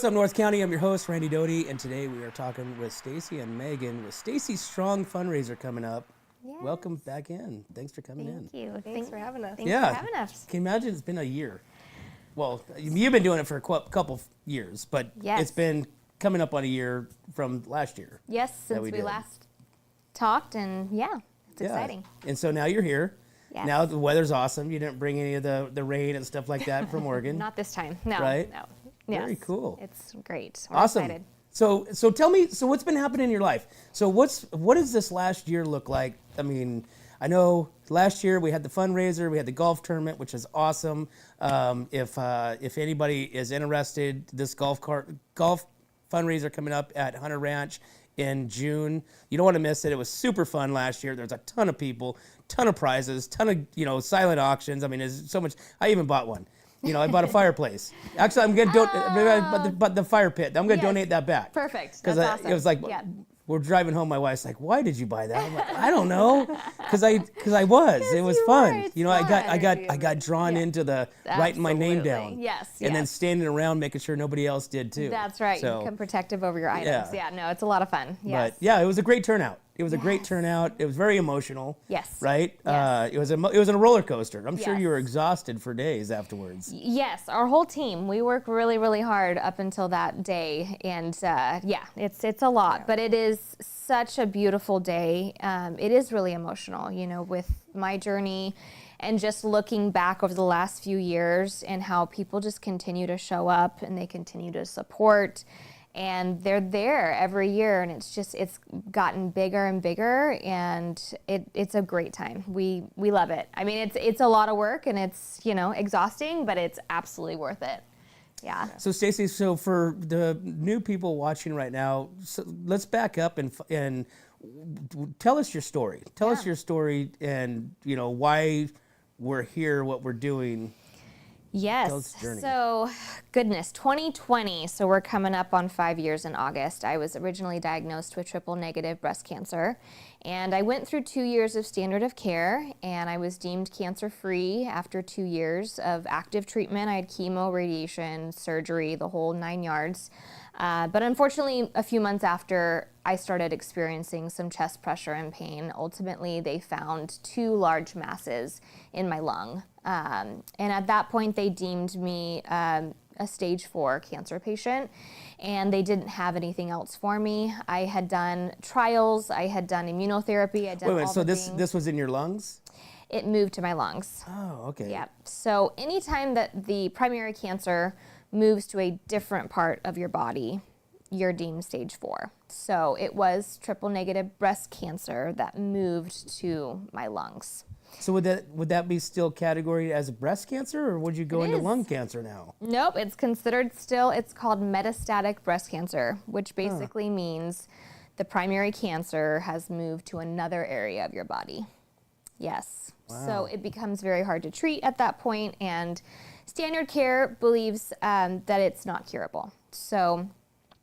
what's up, North County? I'm your host, Randy Doty, and today we are talking with Stacie and Megan with Stacie's Strong fundraiser coming up. Yes. Welcome back in. Thanks for coming in. Thank you. Thanks for having us. Thanks for having us. Can you imagine it's been a year? Well, you've been doing it for a couple years, but It's been coming up on a year from last year. Yes, since we last talked, and it's exciting. And so now you're here. Yes. Now the weather's awesome. You didn't bring any of the rain and stuff like that from Oregon. Not this time. No. Right? No. Very cool. It's great. We're awesome. excited. So tell me, so what's been happening in your life? So what does this last year look like? I mean, I know last year we had the fundraiser, we had the golf tournament, which is awesome. If anybody is interested, this golf fundraiser coming up at Hunter Ranch in June. You don't want to miss it. It was super fun last year. There's a ton of people, ton of prizes, ton of silent auctions. I mean, there's so much. I even bought one. I bought a fireplace. Actually, I'm going to but the fire pit. I'm going to donate that back. Perfect. Because awesome. It was like, we're driving home. My wife's like, "Why did you buy that?" I'm like, "I don't know," because it was fun. I got drawn into the writing my name down. Yes. And then standing around making sure nobody else did too. That's right. You become protective over your items. Yeah. No, it's a lot of fun. Yes. But it was a great turnout. It was a great turnout. It was very emotional. Yes. Right? Yes. It was a roller coaster. I'm sure you were exhausted for days afterwards. Yes, our whole team. We work really, really hard up until that day, and it's a lot. But it is such a beautiful day. It is really emotional, with my journey, and just looking back over the last few years and how people just continue to show up and they continue to support. And they're there every year, and it's gotten bigger and bigger, and it's a great time. We love it. I mean, it's a lot of work, and it's exhausting, but it's absolutely worth it. Yeah. So Stacie, for the new people watching right now, let's back up and tell us your story. Tell us your story, and why we're here, what we're doing. Yes. So, goodness, 2020. So we're coming up on 5 years in August. I was originally diagnosed with triple-negative breast cancer, and I went through 2 years of standard of care, and I was deemed cancer-free after 2 years of active treatment. I had chemo, radiation, surgery, the whole 9 yards. But unfortunately, a few months after, I started experiencing some chest pressure and pain. Ultimately, they found 2 large masses in my lung. And at that point, they deemed me a stage 4 cancer patient, and they didn't have anything else for me. I had done trials, I had done immunotherapy, I had done all the things. So this was in your lungs? It moved to my lungs. Oh, okay. Yeah. So anytime that the primary cancer moves to a different part of your body, you're deemed stage 4. So it was triple-negative breast cancer that moved to my lungs. So would that be still categorized as breast cancer, or would you go into lung cancer now? Nope, it's considered still, it's called metastatic breast cancer, which basically means the primary cancer has moved to another area of your body. Yes. Wow. So it becomes very hard to treat at that point, and standard care believes that it's not curable. So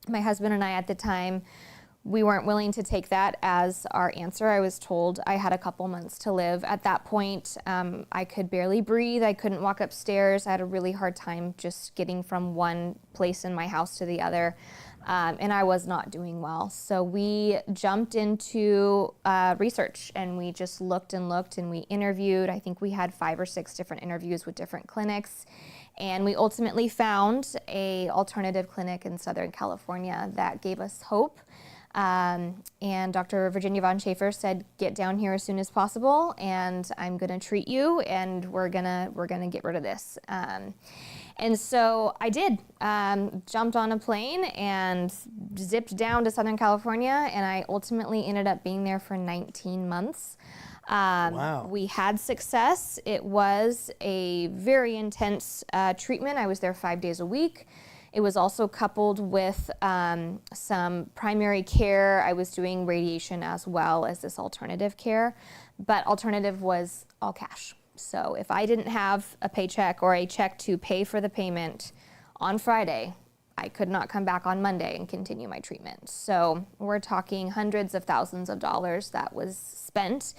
my husband and I at the time, we weren't willing to take that as our answer. I was told I had a couple months to live. At that point, I could barely breathe. I couldn't walk upstairs. I had a really hard time just getting from one place in my house to the other. And I was not doing well. So we jumped into research, and we just looked and looked, and we interviewed. I think we had 5 or 6 different interviews with different clinics. And we ultimately found an alternative clinic in Southern California that gave us hope. And Dr. Virginia Von Schaefer said, "Get down here as soon as possible, and I'm going to treat you, and we're gonna get rid of this." And so I did. Jumped on a plane and zipped down to Southern California, and I ultimately ended up being there for 19 months. Wow. We had success. It was a very intense treatment. I was there 5 days a week. It was also coupled with some primary care. I was doing radiation as well as this alternative care, but alternative was all cash. So if I didn't have a paycheck or a check to pay for the payment on Friday, I could not come back on Monday and continue my treatment. So we're talking hundreds of thousands of dollars that was spent.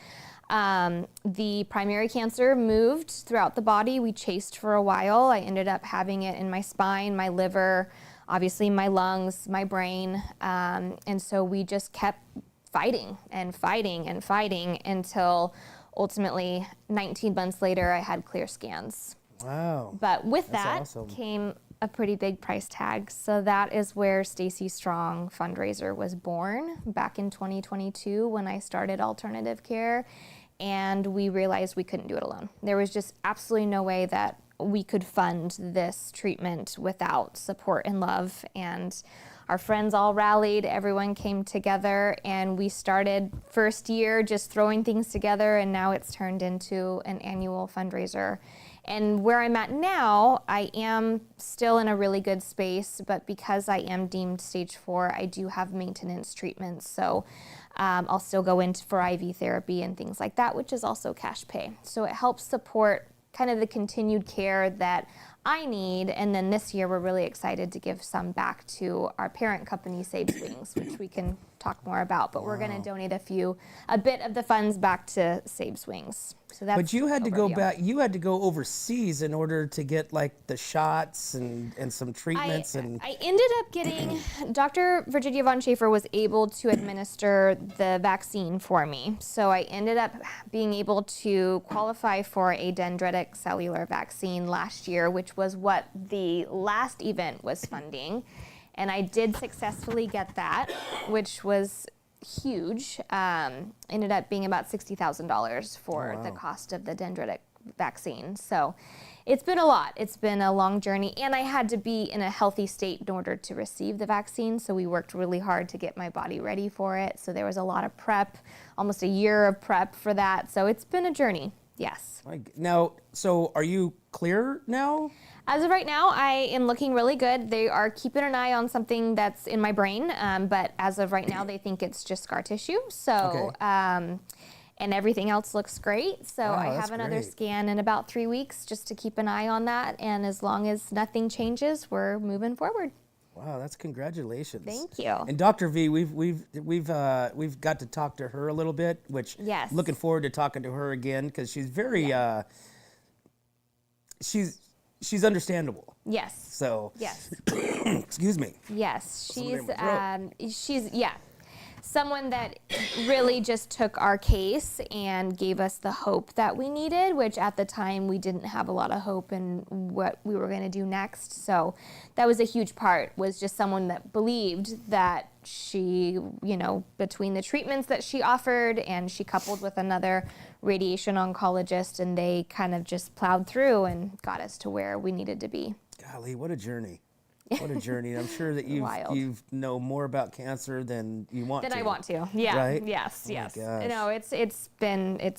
The primary cancer moved throughout the body. We chased for a while. I ended up having it in my spine, my liver, obviously my lungs, my brain. And so we just kept fighting and fighting and fighting until ultimately 19 months later, I had clear scans. Wow. But with That's that awesome. came a pretty big price tag. So that is where Stacie Strong fundraiser was born back in 2022 when I started alternative care. And we realized we couldn't do it alone. There was just absolutely no way that we could fund this treatment without support and love. And our friends all rallied, everyone came together, and we started first year just throwing things together, and now it's turned into an annual fundraiser. And where I'm at now, I am still in a really good space, but because I am deemed stage 4, I do have maintenance treatments. So I'll still go in for IV therapy and things like that, which is also cash pay. So it helps support kind of the continued care that I need. And then this year, we're really excited to give some back to our parent company, SabesWings, which we can talk more about. But we're going to donate a bit of the funds back to SabesWings. So that's But you had to go overview. back. You had to go overseas in order to get like the shots and some treatments. I ended up getting, Dr. Virginia Von Schaefer was able to administer the vaccine for me. So I ended up being able to qualify for a dendritic cellular vaccine last year, which was what the last event was funding. And I did successfully get that, which was huge. Ended up being about $60,000 for the cost of the dendritic vaccine. So it's been a lot. It's been a long journey, and I had to be in a healthy state in order to receive the vaccine. So we worked really hard to get my body ready for it. So there was a lot of prep, almost a year of prep for that. So it's been a journey. Yes. Now, so are you clear now? As of right now, I am looking really good. They are keeping an eye on something that's in my brain, but as of right now, they think it's just scar tissue. So, and everything else looks great. So Wow, I that's have another great. scan in about 3 weeks just to keep an eye on that. And as long as nothing changes, we're moving forward. Wow, that's congratulations. Thank you. And Dr. V, we've got to talk to her a little bit, which Yes. looking forward to talking to her again because she's very she's understandable. Yes. So Yes. excuse me. Yes, Something in my she's someone that really just took our case and gave us the hope that we needed, which at the time we didn't have a lot of hope in what we were going to do next. So that was a huge part, was just someone that believed that she, between the treatments that she offered, and she coupled with another radiation oncologist, and they kind of just plowed through and got us to where we needed to be. Golly, what a journey. What a journey. I'm sure that Wild. you know more about cancer than you want to. Than I want to. Yeah. Right? Yes. Oh my yes. gosh. No, it's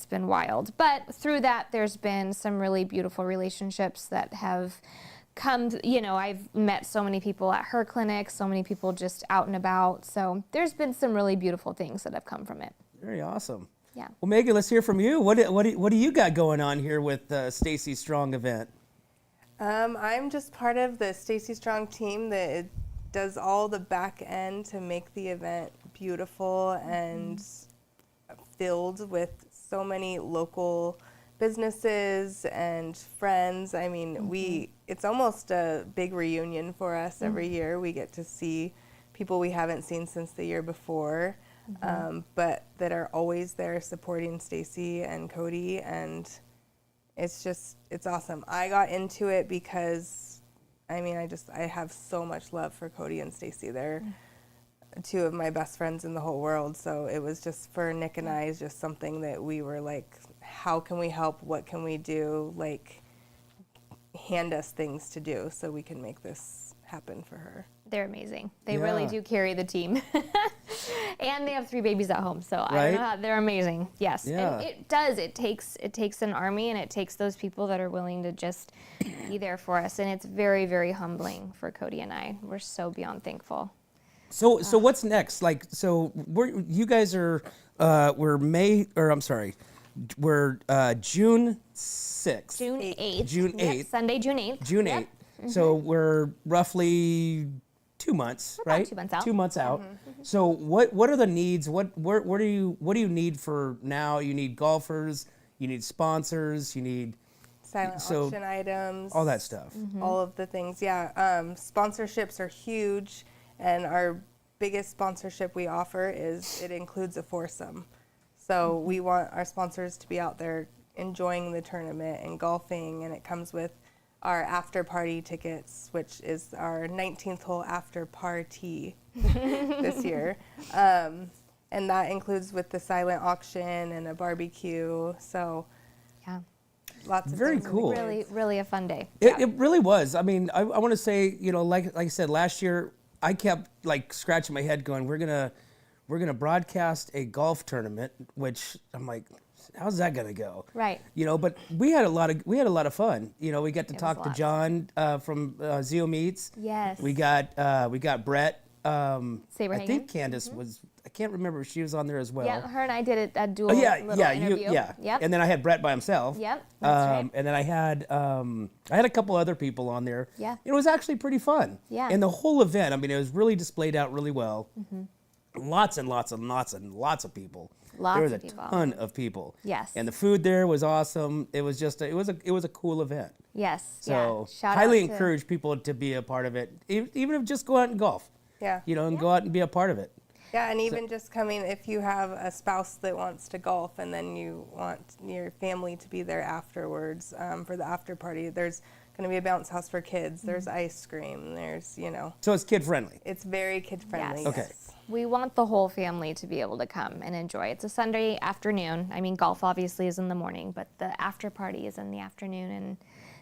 been wild. But through that, there's been some really beautiful relationships that have come. I've met so many people at her clinic, so many people just out and about. So there's been some really beautiful things that have come from it. Very awesome. Yeah. Well, Megan, let's hear from you. What do you got going on here with the Stacie Strong event? I'm just part of the Stacie Strong team that does all the back end to make the event beautiful and filled with so many local businesses and friends. I mean, it's almost a big reunion for us every year. We get to see people we haven't seen since the year before, but that are always there supporting Stacie and Cody, and it's awesome. I got into it because, I have so much love for Cody and Stacie. They're two of my best friends in the whole world. So it was just, for Nick and I, is just something that we were like, how can we help? What can we do? Like, hand us things to do so we can make this happen for her. They're amazing. They really Yeah. do carry the team. And they have 3 babies at home. So I Right? don't know how, they're amazing. Yes. Yeah. And it does. It takes an army, and it takes those people that are willing to just be there for us. And it's very, very humbling for Cody and I. We're so beyond thankful. So what's next? Like, so you guys are we're June 6th. June 8th. June Yep, 8th. Sunday, June 8th. June Yep. 8th. So we're roughly 2 months, About right? 2 months out. 2 months out. So what are the needs? What do you need for now? You need golfers. You need sponsors. You need silent So, auction items, all that stuff. all of the things. Yeah, sponsorships are huge, and our biggest sponsorship we offer is it includes a foursome. So we want our sponsors to be out there enjoying the tournament and golfing, and it comes with our after party tickets, which is our 19th hole after party this year. And that includes with the silent auction and a barbecue. So Yeah. lots of Very things. cool. Really, really a fun day. It really was. I mean, I want to say, you know, like I said, last year I kept like scratching my head going, we're gonna broadcast a golf tournament, which I'm like, how's that gonna go? Right. You know, but we had a lot of fun. You know, we got to It was talk to lots. John from Zio Meats. Yes. We got Brett. I Saberhagen. think Candace was. I can't remember if she was on there as well. Yeah, her and I did a dual Oh, yeah, little yeah, interview. Yep. And then I had Brett by himself. Yep, that's right. And then I had a couple other people on there. Yeah. It was actually pretty fun. Yeah. And the whole event, I mean, it was really displayed out really well. Lots and lots and lots and lots of people. Lots there was of a people. ton of people. Yes. And the food there was awesome. It was just it was a cool event. Yes. So yeah. Shout highly out to- encourage people to be a part of it, even if just go out and golf. Yeah. You know, and go out and be a part of it. Yeah, and even just coming, if you have a spouse that wants to golf and then you want your family to be there afterwards for the after party, there's going to be a bounce house for kids. There's ice cream. There's, you know, So it's kid friendly. it's very kid friendly. Yes. Okay. Yes. We want the whole family to be able to come and enjoy. It's a Sunday afternoon. I mean, golf obviously is in the morning, but the after party is in the afternoon. And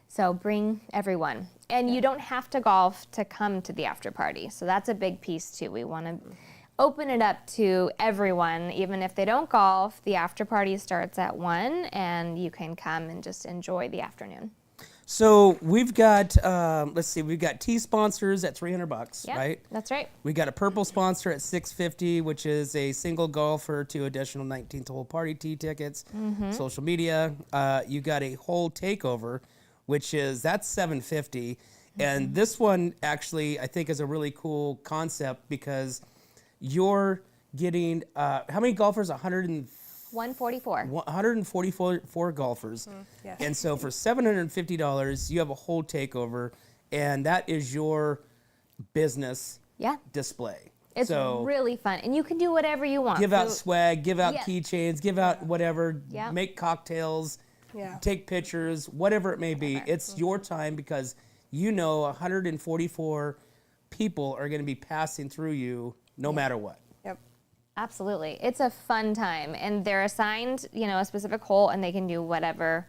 so bring everyone. And you don't have to golf to come to the after party. So that's a big piece too. We want to open it up to everyone. Even if they don't golf, the after party starts at 1 and you can come and just enjoy the afternoon. So we've got we've got tea sponsors at $300, Yeah, right? that's right. We got a purple sponsor at $650, which is a single golfer, 2 additional 19th hole party tee tickets, social media. You got a whole takeover, which is that's $750, and this one actually I think is a really cool concept because you're getting how many golfers? 144. 144 golfers. yes. And so for $750, you have a whole takeover, and that is your business Yeah. display. It's so really fun. And you can do whatever you want. give out So- swag, give out Yeah. keychains, give out whatever, Yeah. make cocktails, Yeah. take pictures, whatever it may be. It's your time because you know 144 people are going to be passing through you no matter what. Yep. Absolutely. It's a fun time. And they're assigned, a specific hole and they can do whatever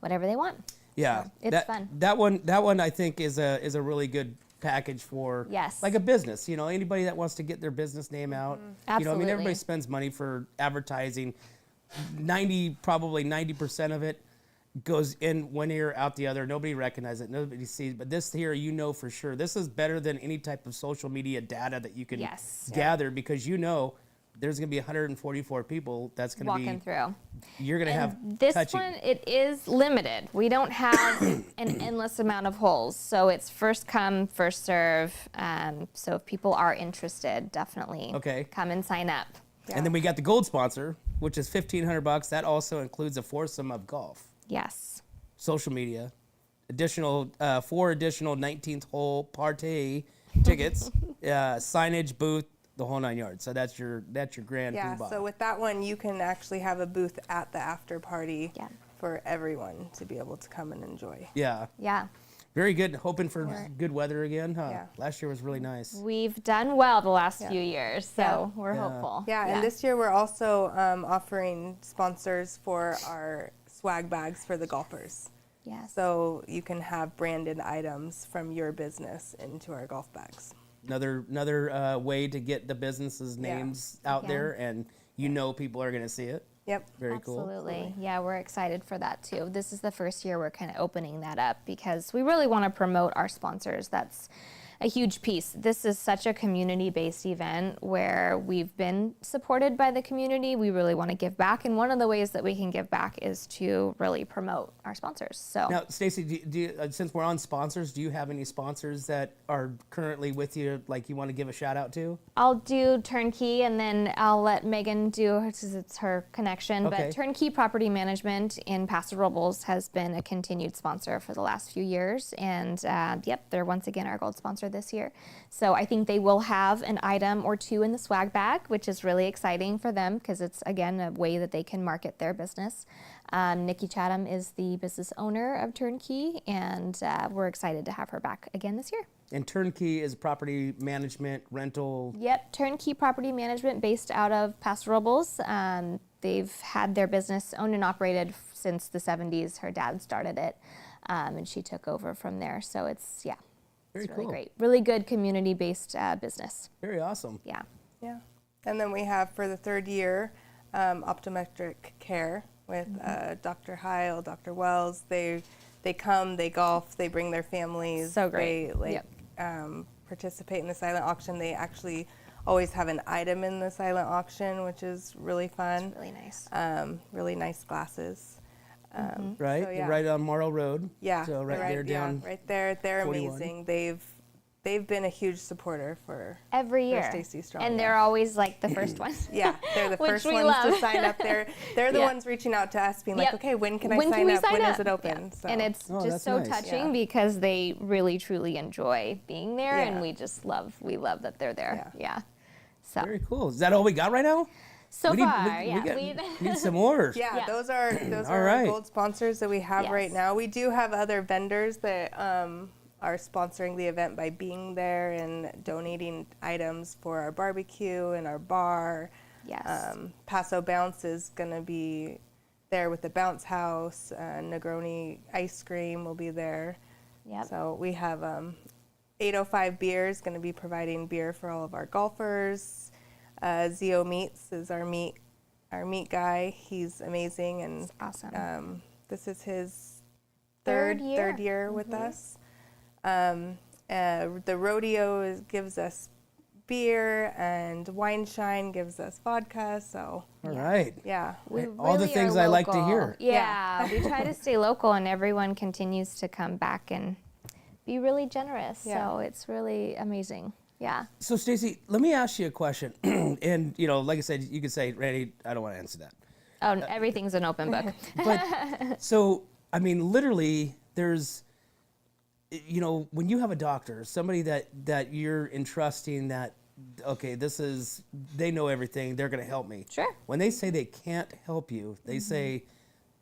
they want. Yeah, So, it's that, fun. That one I think is a really good package for Yes. like a business. Anybody that wants to get their business name out. I mean, Absolutely. everybody spends money for advertising. Probably 90% of it goes in one ear, out the other. Nobody recognizes it. Nobody sees. But this here, for sure, this is better than any type of social media data that you can Yes. gather because there's going to be 144 people that's going to Walking be. through. You're going to have This touching. one, it is limited. We don't have an endless amount of holes. So it's first come, first serve. So if people are interested, definitely Okay. come and sign up. And then we got the gold sponsor, which is $1,500. That also includes a foursome of golf, Yes. social media, four additional 19th hole party tickets, signage, booth, the whole 9 yards. So that's your grand Yeah. poobah. So with that one, you can actually have a booth at the after party Yeah. for everyone to be able to come and enjoy. Yeah, Yeah. very good. Hoping for good weather again, huh? Yeah. Last year was really nice. We've done well the last few years. So Yeah. we're hopeful. Yeah, and this year we're also offering sponsors for our swag bags for the golfers. Yes. So you can have branded items from your business into our golf bags. Another way to get the businesses' Yeah. names out Yeah. there, and people are going to see it. Yep. Very cool. Absolutely. Yeah, we're excited for that too. This is the first year we're kind of opening that up because we really want to promote our sponsors. That's a huge piece. This is such a community-based event where we've been supported by the community. We really want to give back, and one of the ways that we can give back is to really promote our sponsors. So Now, Stacie, do you, since we're on sponsors, do you have any sponsors that are currently with you, like you want to give a shout out to? I'll do Turnkey, and then I'll let Megan do, because it's her connection. Okay. But Turnkey Property Management in Paso Robles has been a continued sponsor for the last few years, and yep, they're once again our gold sponsor this year. So I think they will have an item or two in the swag bag, which is really exciting for them because it's, again, a way that they can market their business. Nikki Chatham is the business owner of Turnkey, and we're excited to have her back again this year. And Turnkey is property management, rental. Yep, Turnkey Property Management based out of Paso Robles. They've had their business owned and operated since the 70s. Her dad started it, and she took over from there. So it's, yeah. Very It's really cool. great. Really good community-based business. Very awesome. Yeah. Yeah. And then we have for the third year, optometric care with Dr. Heil, Dr. Wells. They come, they golf, they bring their families. So great. They participate in the silent auction. They actually always have an item in the silent auction, which is really fun. It's really nice. Really nice glasses. Right, So, yeah. right on Morrow Road. Yeah. So right there down. Yeah, right there. They're 41. amazing. They've been a huge supporter for Every year. Stacie Strong. And yeah. they're always like the first ones. Yeah, they're the Which first we ones to love. sign up. They're the Yeah. ones reaching out to us, being like, Yep. okay, when can I When sign can we up? sign When up? is it open? Yeah. So, And it's Oh, just that's so nice. touching Yeah. because they really truly enjoy being there, Yeah. and we love that they're there. Yeah. So Very cool. Is that all we got right now? so we need, far, we, yeah. we need some more. yeah, Yeah. those are All our right. gold sponsors that we have right Yes. now. We do have other vendors that are sponsoring the event by being there and donating items for our barbecue and our bar. Yes. Paso Bounce is going to be there with the Bounce House. Negroni Ice Cream will be there. Yep. So we have 805 Beers going to be providing beer for all of our golfers. Zio Meats is our meat guy. He's amazing, and Awesome. this is his Third third year. year with us. The rodeo gives us beer, and Wine Shine gives us vodka. So All right. yeah, We all the really things are I like to local. hear. Yeah, we try to stay local, and everyone continues to come back and be really generous. Yeah. So it's really amazing. Yeah. So, Stacie, let me ask you a question. And, you know, like I said, you could say, Randy, I don't want to answer that. Oh, everything's an open book. But, so, I mean, literally, there's, you know, when you have a doctor, somebody that you're entrusting that, okay, they know everything, they're going to help me. Sure. When they say they can't help you, they say,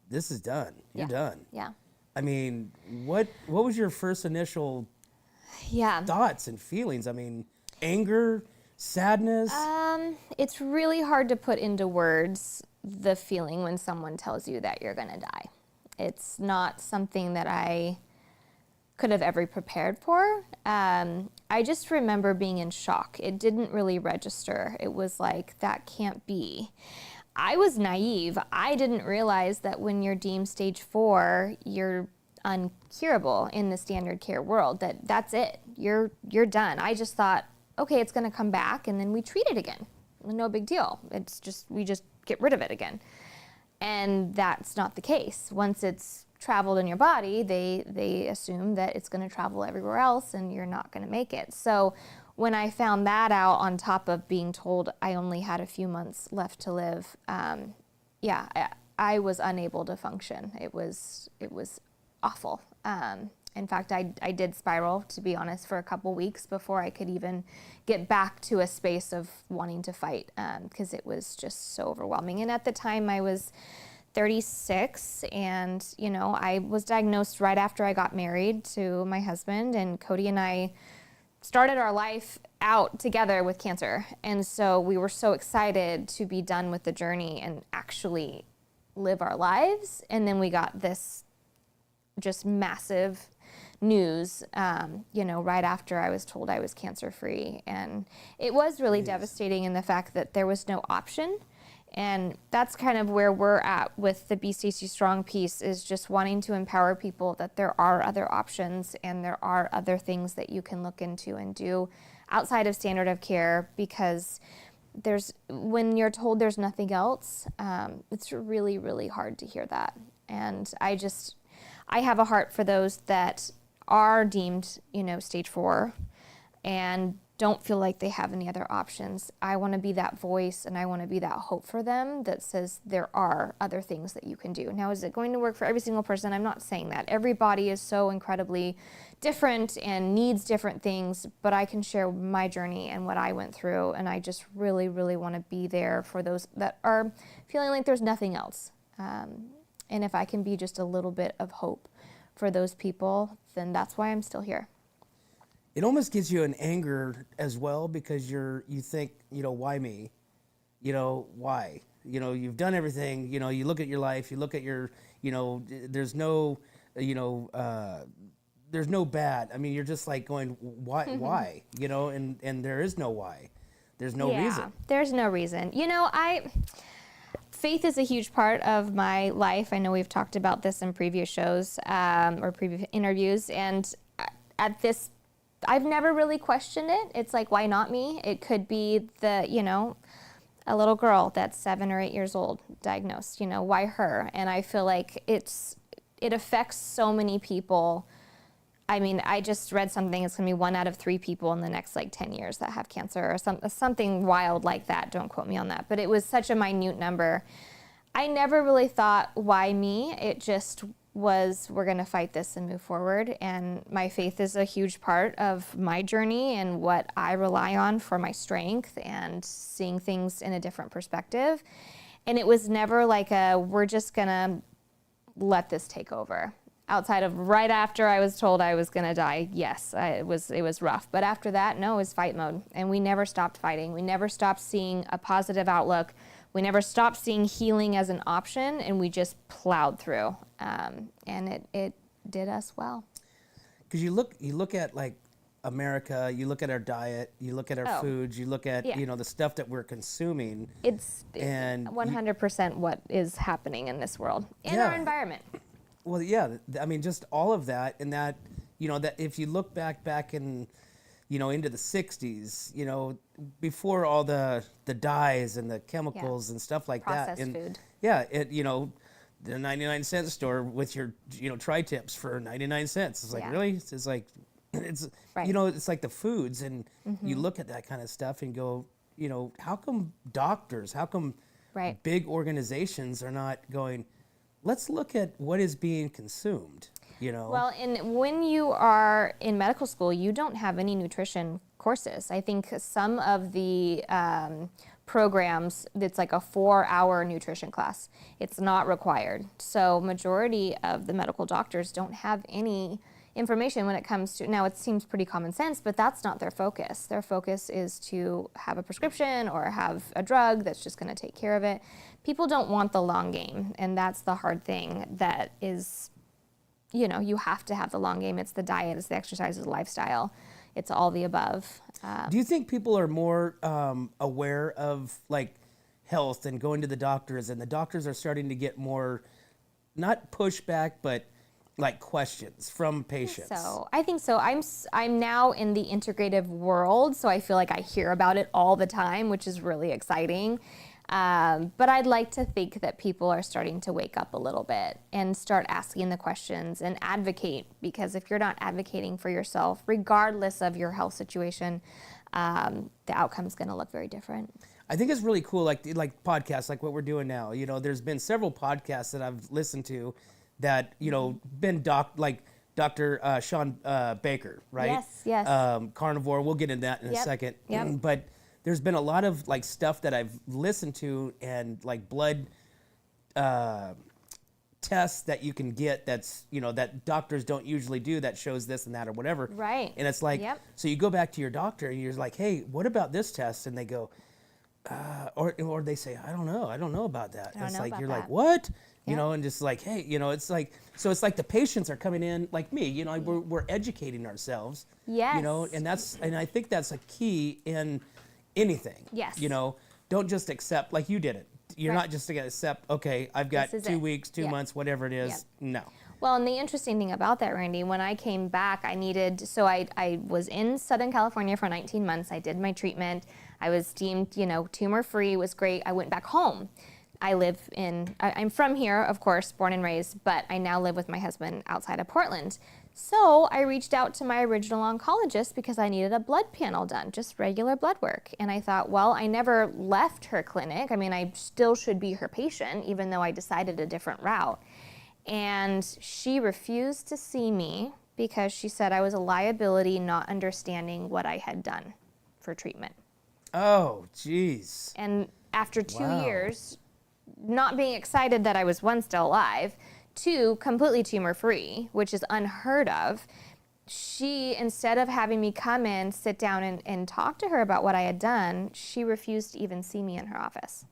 this is done. You're Yeah. done. Yeah. I mean, what was your first initial Yeah. thoughts and feelings? I mean, anger, sadness. It's really hard to put into words the feeling when someone tells you that you're going to die. It's not something that I could have ever prepared for. I just remember being in shock. It didn't really register. It was like, that can't be. I was naive. I didn't realize that when you're deemed stage 4, you're uncurable in the standard care world, that's it. You're done. I just thought, okay, it's going to come back, and then we treat it again. No big deal. We just get rid of it again. And that's not the case. Once it's traveled in your body, they assume that it's going to travel everywhere else, and you're not going to make it. So when I found that out, on top of being told I only had a few months left to live, I was unable to function. It was awful. In fact, I did spiral, to be honest, for a couple weeks before I could even get back to a space of wanting to fight, because it was just so overwhelming. And at the time, I was 36, and I was diagnosed right after I got married to my husband, and Cody and I started our life out together with cancer. And so we were so excited to be done with the journey and actually live our lives. And then we got this just massive news, right after I was told I was cancer free. And it was really devastating in the fact that there was no option. And that's kind of where we're at with the Be Stacie Strong piece, is just wanting to empower people that there are other options and there are other things that you can look into and do outside of standard of care, because when you're told there's nothing else, it's really, really hard to hear that. And I have a heart for those that are deemed, stage 4 and don't feel like they have any other options. I want to be that voice, and I want to be that hope for them that says there are other things that you can do. Now, is it going to work for every single person? I'm not saying that. Every body is so incredibly different and needs different things, but I can share my journey and what I went through, and I just really, really want to be there for those that are feeling like there's nothing else. And if I can be just a little bit of hope for those people, then that's why I'm still here. It almost gives you an anger as well, because you think, why me? Why? You've done everything. You look at your life. You look at your, there's no, there's no bad. I mean, you're just like going, why? And there is no why. There's no reason. There's no reason. Faith is a huge part of my life. I know we've talked about this in previous shows or previous interviews, and I've never really questioned it. It's like, why not me? It could be a little girl that's 7 or 8 years old diagnosed, why her? And I feel like it affects so many people. I mean, I just read something, it's gonna be 1 out of 3 people in the next 10 years that have cancer, or something wild like that. Don't quote me on that, but it was such a minute number. I never really thought, why me? It just was, we're going to fight this and move forward. And my faith is a huge part of my journey and what I rely on for my strength and seeing things in a different perspective. And it was never like we're just going to let this take over. Outside of right after I was told I was going to die, yes, it was rough. But after that, no, it was fight mode. And we never stopped fighting. We never stopped seeing a positive outlook. We never stopped seeing healing as an option, and we just plowed through. And it did us well. Because you look at America, you look at our diet, you look at our foods, you look at the stuff that we're consuming. It's 100% what is happening in this world, in our environment. Well, yeah, I mean, just all of that, and that that if you look back in into the 60s, before all the dyes and the chemicals and stuff like Processed that. And food. Yeah, the 99-cent store with your tri-tips for 99 cents. It's like, really? It's like it's it's like the foods, and you look at that kind of stuff and go, how come doctors, how come big organizations are not going, let's look at what is being consumed? Well, and when you are in medical school, you don't have any nutrition courses. I think some of the programs, it's like a 4-hour nutrition class. It's not required. So majority of the medical doctors don't have any information when it comes to, now it seems pretty common sense, but that's not their focus. Their focus is to have a prescription or have a drug that's just going to take care of it. People don't want the long game, and that's the hard thing that is, you have to have the long game. It's the diet, it's the exercise, it's the lifestyle. It's all the above. Do you think people are more aware of health and going to the doctors, and the doctors are starting to get more, not pushback, but questions from patients? I think so. I'm now in the integrative world, so I feel like I hear about it all the time, which is really exciting. But I'd like to think that people are starting to wake up a little bit and start asking the questions and advocate, because if you're not advocating for yourself, regardless of your health situation, the outcome's going to look very different. I think it's really cool, like podcasts, like what we're doing now. There's been several podcasts that I've listened to that, been Dr. Sean Baker, right? Yes. Carnivore, we'll get into that in a second. Yep. But there's been a lot of stuff that I've listened to, and blood tests that you can get that's, that doctors don't usually do, that shows this and that or whatever. Right. And it's so you go back to your doctor and you're like, hey, what about this test? And they go, or they say, I don't know about that. It's like, you're like, what? And just hey, it's so it's like the patients are coming in like me, we're educating ourselves. Yes. And I think that's a key in anything. Yes. Don't just accept, like you did it. You're not just going to accept, okay, I've got This is 2 it. weeks, 2 Yeah. months, whatever it is. Yep. No. Well, and the interesting thing about that, Randy, when I came back, I was in Southern California for 19 months. I did my treatment. I was deemed, tumor free, was great. I went back home. I'm from here, of course, born and raised, but I now live with my husband outside of Portland. So I reached out to my original oncologist because I needed a blood panel done, just regular blood work. And I thought, well, I never left her clinic. I mean, I still should be her patient, even though I decided a different route. And she refused to see me because she said I was a liability, not understanding what I had done for treatment. Oh, geez. And after 2 Wow. years, not being excited that I was, one, still alive, two, completely tumor-free, which is unheard of, she, instead of having me come in, sit down and talk to her about what I had done, she refused to even see me in her office.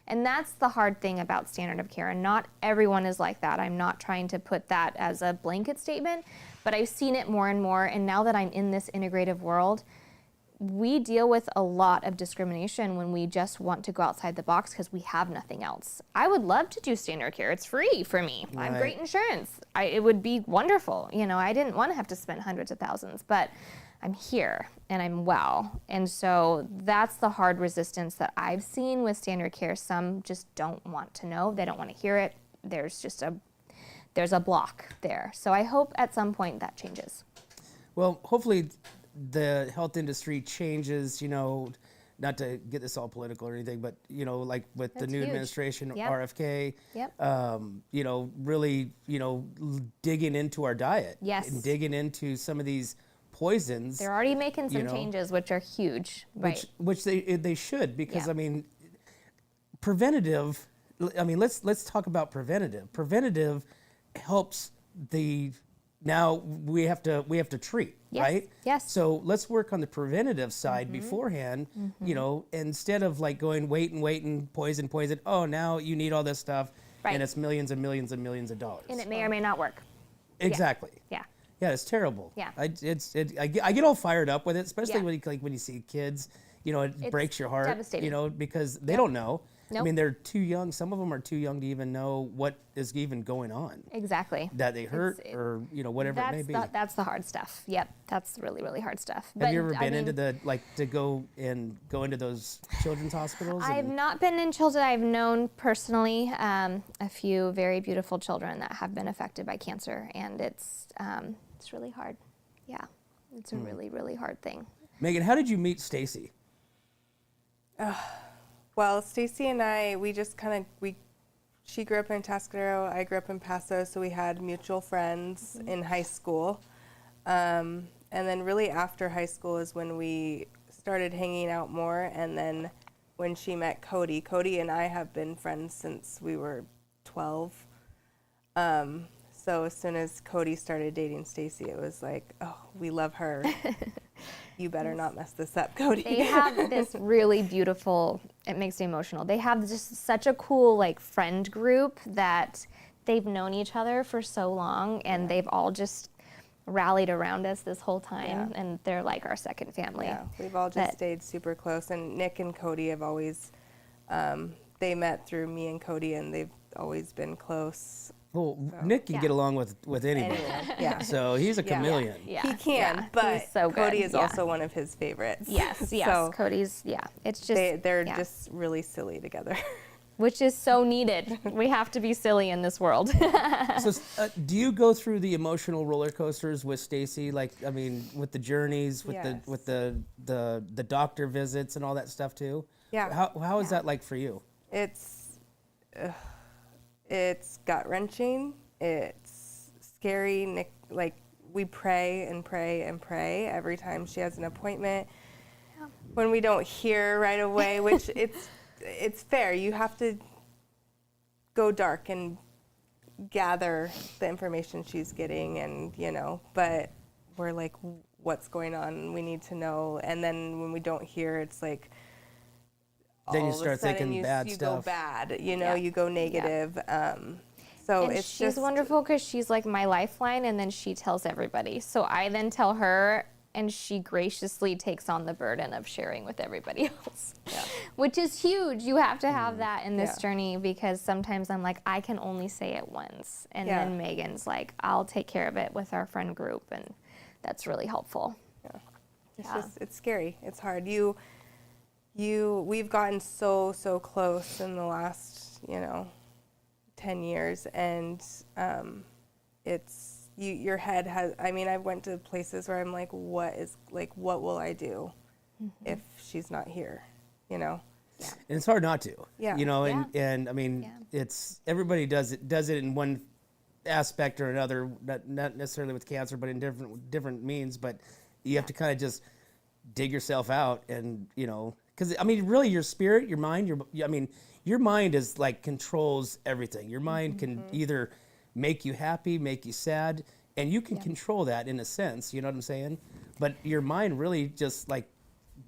And that's the hard thing about standard of care, and not everyone is like that. I'm not trying to put that as a blanket statement, but I've seen it more and more, and now that I'm in this integrative world, we deal with a lot of discrimination when we just want to go outside the box because we have nothing else. I would love to do standard care. It's free for me. I have great insurance. It would be wonderful. I didn't want to have to spend hundreds of thousands, but I'm here and I'm well. And so that's the hard resistance that I've seen with standard care. Some just don't want to know. They don't want to hear it. There's a block there. So I hope at some point that changes. Well, hopefully the health industry changes, not to get this all political or anything, but, like with the That's new huge. administration, Yep. RFK, Yep. really, digging into our diet. Yes. And digging into some of these poisons. They're already making some you know, changes, which are huge. Right. Which they should, because, Yeah. Preventative, let's talk about preventative. Preventative helps now we have to treat, Yes, right? yes. So let's work on the preventative side beforehand, instead of like going wait and poison. Oh, now you need all this stuff, Right. and it's millions and millions and millions of dollars. And it may or may not work. Exactly. Yeah. Yeah, it's terrible. Yeah. I get all fired up with it, especially Yeah. when you see kids. It It's breaks your heart. devastating. Because they don't know. I Nope. mean, they're too young. Some of them are too young to even know what is even going on. Exactly. That they hurt, or whatever it may be. That's the hard stuff. Yep. That's really, really hard stuff. Have you ever been into to go into those children's hospitals? I've not been in children. I've known personally a few very beautiful children that have been affected by cancer, and it's really hard. Yeah, it's a really, really hard thing. Megan, how did you meet Stacie? Well, Stacie and I, we just she grew up in Tascadero, I grew up in Paso, so we had mutual friends in high school. And then really after high school is when we started hanging out more, and then when she met Cody. Cody and I have been friends since we were 12. So as soon as Cody started dating Stacie, it was like, oh, we love her. You better not mess this up, Cody. They have this really beautiful, it makes me emotional. They have just such a cool friend group that they've known each other for so long, and they've all just rallied around us this whole time, and they're like our second family. Yeah, we've all just stayed super close, and Nick and Cody have always, they met through me and Cody, and they've always been close. Well, Nick can get along with anybody. Anyone, yeah. So he's a chameleon. Yeah, He can, yeah, but he's so Cody good. is Yeah. also one of his favorites. Yes, yes. So Cody's, it's just they're just really silly together. which is so needed. We have to be silly in this world. So, do you go through the emotional roller coasters with Stacie? With the journeys, with Yes. the doctor visits and all that stuff too. Yeah. How is that like for you? It's gut wrenching. It's scary. Nick, we pray and pray and pray every time she has an appointment. Yeah. When we don't hear right away, which it's fair. You have to go dark and gather the information she's getting, and but we're like, what's going on? We need to know. And then when we don't hear, it's like, Then you all of a start sudden thinking bad you stuff. go bad, Yeah. you go negative. So And it's she's just wonderful because she's like my lifeline, and then she tells everybody. So I then tell her, and she graciously takes on the burden of sharing with everybody else, which is huge. You have to have that in this journey, because sometimes I'm like, I can only say it once. And then Megan's like, I'll take care of it with our friend group. And that's really helpful. It's just, it's scary. It's hard. We've gotten so close in the last, 10 years, and your head has, I went to places where I'm like, what will I do if she's not here, And it's hard not to, and it's, everybody does it in one aspect or another, not necessarily with cancer, but in different means, but you have to kind of just dig yourself out, and, because, really your spirit, your mind, your mind is like controls everything. Your mind can either make you happy, make you sad, and you can control that in a sense, you know what I'm saying? But your mind really just like,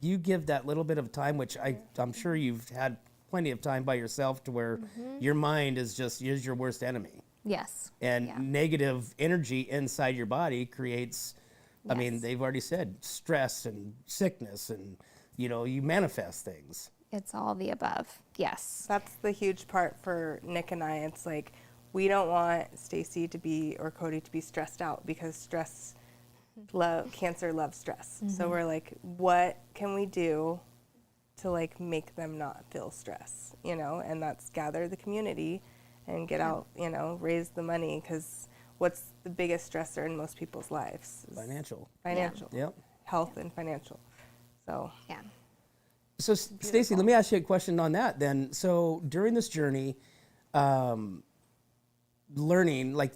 you give that little bit of time, which I'm sure you've had plenty of time by yourself, to where your mind is your worst enemy. Yes. And negative energy inside your body creates, they've already said, stress and sickness, and, you manifest things. It's all the above. Yes. That's the huge part for Nick and I. It's like, we don't want Stacie or Cody to be stressed out, because cancer loves stress. So we're like, what can we do to like make them not feel stress, and that's gather the community and get out, raise the money, because what's the biggest stressor in most people's lives? Financial. Yep. Health and financial. So. Yeah. So Stacie, let me ask you a question on that then. So during this journey, learning, like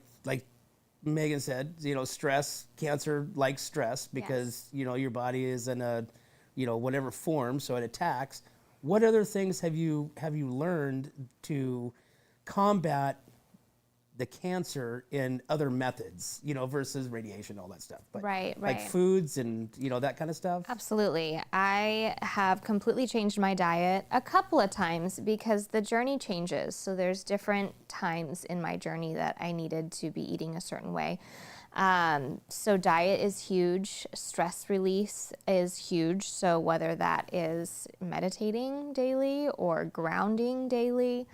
Megan said, stress, cancer likes stress, because, your body is in a, whatever form, so it attacks. What other things have you learned to combat the cancer in other methods, versus radiation, all that stuff? But right. Like foods and, that kind of stuff? Absolutely. I have completely changed my diet a couple of times, because the journey changes. So there's different times in my journey that I needed to be eating a certain way. So diet is huge. Stress release is huge. So whether that is meditating daily or grounding daily,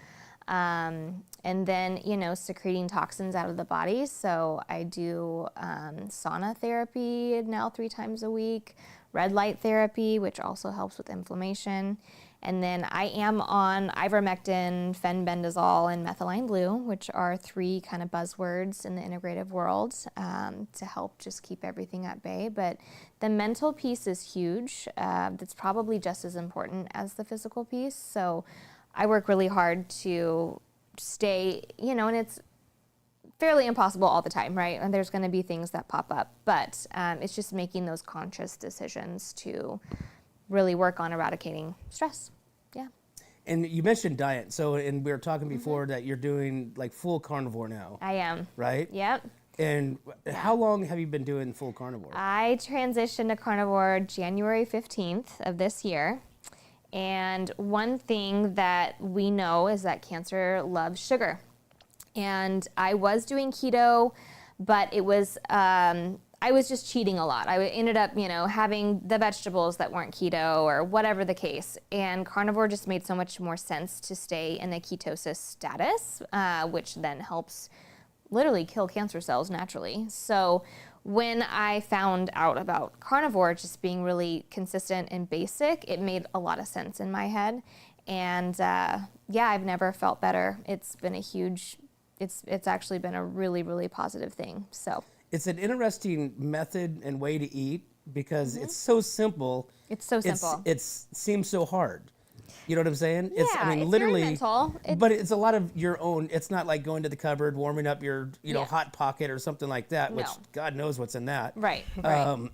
and then, secreting toxins out of the body. So I do sauna therapy now 3 times a week, red light therapy, which also helps with inflammation. And then I am on ivermectin, fenbendazole, and methylene blue, which are 3 kind of buzzwords in the integrative world, to help just keep everything at bay. But the mental piece is huge. That's probably just as important as the physical piece. So I work really hard to stay, and it's fairly impossible all the time, right? And there's going to be things that pop up, but it's just making those conscious decisions to really work on eradicating stress. Yeah. And you mentioned diet. So, and we were talking before that you're doing like full carnivore now. I am. Right? Yep. And how long have you been doing full carnivore? I transitioned to carnivore January 15th of this year. And one thing that we know is that cancer loves sugar. And I was doing keto, but it was, I was just cheating a lot. I ended up, having the vegetables that weren't keto or whatever the case. And carnivore just made so much more sense to stay in the ketosis status, which then helps literally kill cancer cells naturally. So when I found out about carnivore just being really consistent and basic, it made a lot of sense in my head. And I've never felt better. It's been a huge, it's actually been a really, really positive thing. So it's an interesting method and way to eat, because it's so simple. It's so simple. It seems so hard. You know what I'm saying? Yeah, it's literally, very mental. But it's a lot of your own. It's not like going to the cupboard, warming up your, hot pocket or something like that, which God knows what's in that. Right.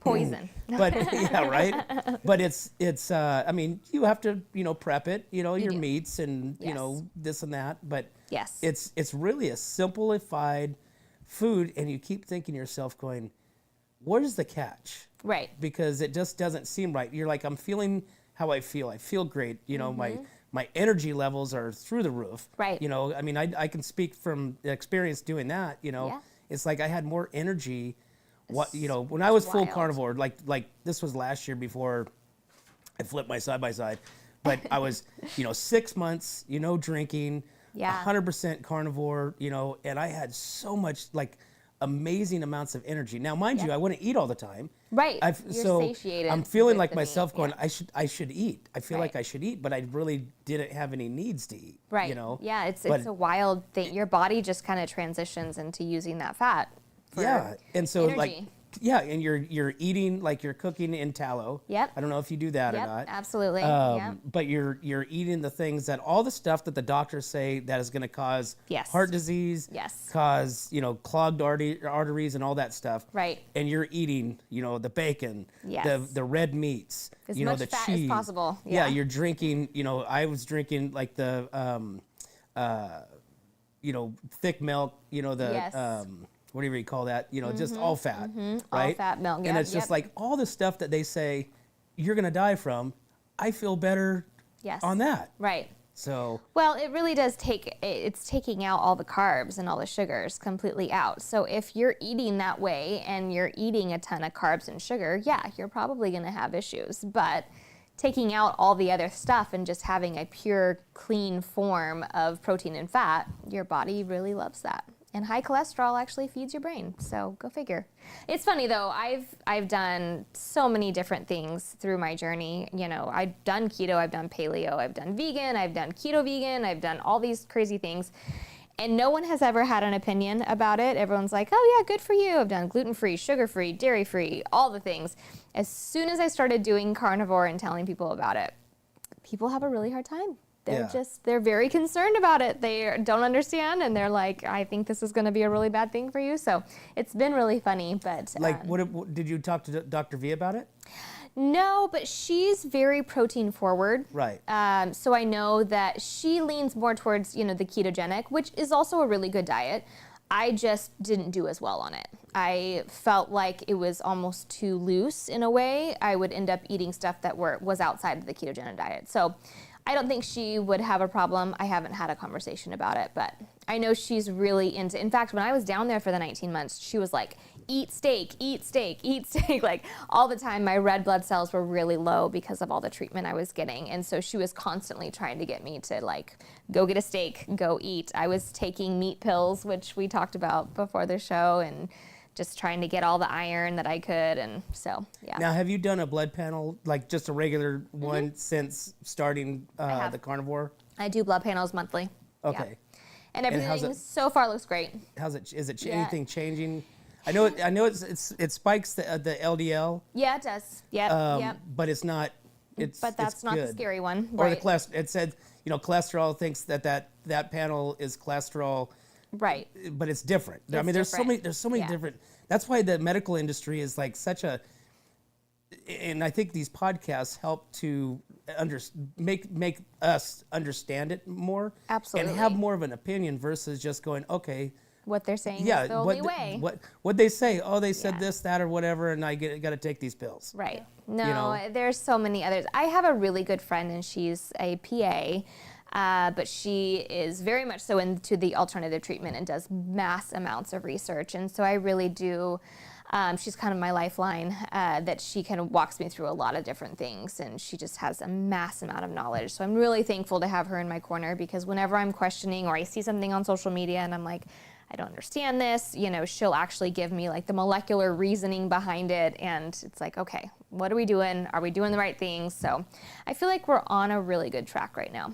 Poison. But yeah, right. But it's you have to, prep it, your meats and, this and that. But yes, it's really a simplified food, and you keep thinking to yourself going, where's the catch? Right. Because it just doesn't seem right. You're like, I'm feeling how I feel. I feel great. My energy levels are through the roof. Right. I can speak from experience doing that. It's like I had more energy what, when I was full wild. carnivore, like this was last year before I flipped my side by side, but I was, 6 months, drinking, Yeah. 100% carnivore, and I had so much like amazing amounts of energy. Now, mind you, I wouldn't eat all the time. Right. You're so satiated I'm feeling with like the myself meat, going, yeah. I should eat. I feel Right. like I should eat, but I really didn't have any needs to eat. Right. Yeah, it's a wild thing. Your body just kind of transitions into using that fat for and so energy. and you're eating, like you're cooking in tallow. Yep. I don't know if you do that or Yep, not. absolutely. Yep. But you're eating the things that all the stuff that the doctors say that is going to cause Yes. heart disease, Yes. cause clogged arteries and all that stuff. Right. And you're eating the bacon, Yes. the red meats, As the much fat as cheese. possible. Yeah, Yeah. you're drinking. I was drinking like the thick milk. Yes. Whatever you call that, just all fat, right? All fat milk. And Yeah, it's just yep. like all the stuff that they say you're gonna die from. I feel better Yes. on that. Right. So Well, it really does it's taking out all the carbs and all the sugars completely out. So if you're eating that way and you're eating a ton of carbs and sugar, yeah, you're probably going to have issues. But taking out all the other stuff and just having a pure, clean form of protein and fat, your body really loves that. And high cholesterol actually feeds your brain, so go figure. It's funny though, I've done so many different things through my journey. I've done keto, I've done paleo, I've done vegan, I've done keto vegan, I've done all these crazy things. And no one has ever had an opinion about it. Everyone's like, oh yeah, good for you. I've done gluten-free, sugar-free, dairy-free, all the things. As soon as I started doing carnivore and telling people about it, people have a really hard time. They're very concerned about it. They don't understand, and they're like, I think this is going to be a really bad thing for you. So it's been really funny, but. what did you talk to Dr. V about it? No, but she's very protein forward. Right. So I know that she leans more towards, the ketogenic, which is also a really good diet. I just didn't do as well on it. I felt like it was almost too loose in a way. I would end up eating stuff that was outside of the ketogenic diet. So I don't think she would have a problem. I haven't had a conversation about it, but I know she's really into. In fact, when I was down there for the 19 months, she was like, eat steak, eat steak, eat steak. Like all the time, my red blood cells were really low because of all the treatment I was getting. And so she was constantly trying to get me to like, go get a steak, go eat. I was taking meat pills, which we talked about before the show, and just trying to get all the iron that I could. And so, yeah. Now, have you done a blood panel, like just a regular one, since starting the carnivore? I do blood panels monthly. Okay. Yeah. And everything so far looks great. Is it anything changing? I know it spikes the LDL. Yeah, it does. Yep. But it's not. But that's not the scary one. Or Right. the cholesterol. It said cholesterol thinks that panel is cholesterol. Right. But it's different. I mean, there's so many different. That's why the medical industry is like such a. And I think these podcasts help to make us understand it more. Absolutely. And have more of an opinion versus just going, okay. What they're saying is the only way. What they say? Oh, they said Yeah. this, that, or whatever, and I got to take these pills. Right. No, there's so many others. I have a really good friend, and she's a PA. But she is very much so into the alternative treatment and does mass amounts of research. And so I really do, she's kind of my lifeline, that she kind of walks me through a lot of different things. And she just has a mass amount of knowledge. So I'm really thankful to have her in my corner, because whenever I'm questioning or I see something on social media and I'm like, I don't understand this, she'll actually give me like the molecular reasoning behind it. And it's like, okay, what are we doing? Are we doing the right things? So I feel like we're on a really good track right now.